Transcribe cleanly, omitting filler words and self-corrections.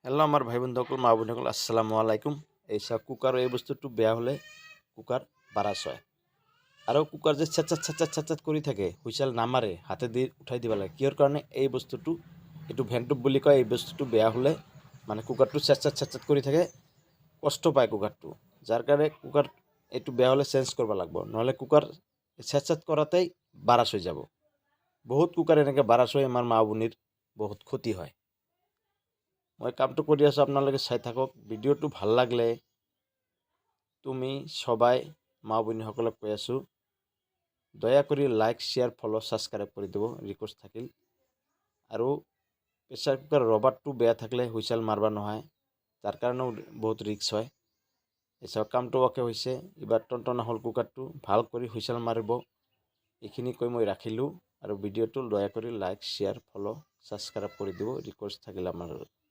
Hello' আমাৰ ভাই বন্ধুসকল মা বন্ধুসকল আসসালামু আলাইকুম। এই চাওক কুকাৰৰ এই বস্তুটো বেয়া হ'লে কুকাৰ বাৰাচ হয় আৰু কুকাৰ যে চেচাত কৰি থাকে হুইচেল নামাৰে হাতে দি উঠাই দিব লাগে কিহৰ কাৰণে এই বস্তুটো এইটো ভেণ্টুপ বুলি কয়। এই বস্তুটো বেয়া হ'লে মানে কুকাৰটো চেচাত কৰি থাকে, কষ্ট পায় কুকাৰটো, যাৰ কাৰণে কুকাৰ এইটো বেয়া হ'লে চেঞ্জ কৰিব লাগিব, নহ'লে কুকাৰ চেচাত কৰাতেই বাৰাচ হৈ যাব। বহুত কুকাৰ এনেকৈ বাৰাচ হৈ আমাৰ মা ভনীৰ বহুত ক্ষতি হয়। মই কামটো কৰি আছোঁ, আপোনালোকে চাই থাকক। ভিডিঅ'টো ভাল লাগিলে তুমি সবাই মা ভনীসকলক কৈ আছোঁ, দয়া কৰি লাইক শ্বেয়াৰ ফ'ল' ছাবস্ক্ৰাইব কৰি দিব ৰিকুৱেষ্ট থাকিল। আৰু প্ৰেছাৰ কুকাৰ ৰবাৰটো বেয়া থাকিলে হুইচেল মাৰবা নহয়, তাৰ কাৰণেও বহুত ৰিস্ক হয়। এছাৰ কামটো অকে হৈছে, এইবাৰ টনটনা হ'ল কুকাৰটো, ভাল কৰি হুইচেল মাৰিব। এইখিনি কৈ মই ৰাখিলোঁ আৰু ভিডিঅ'টো দয়া কৰি লাইক শ্বেয়াৰ ফ'ল' ছাবস্ক্ৰাইব কৰি দিব ৰিকুৱেষ্ট থাকিল আমাৰ।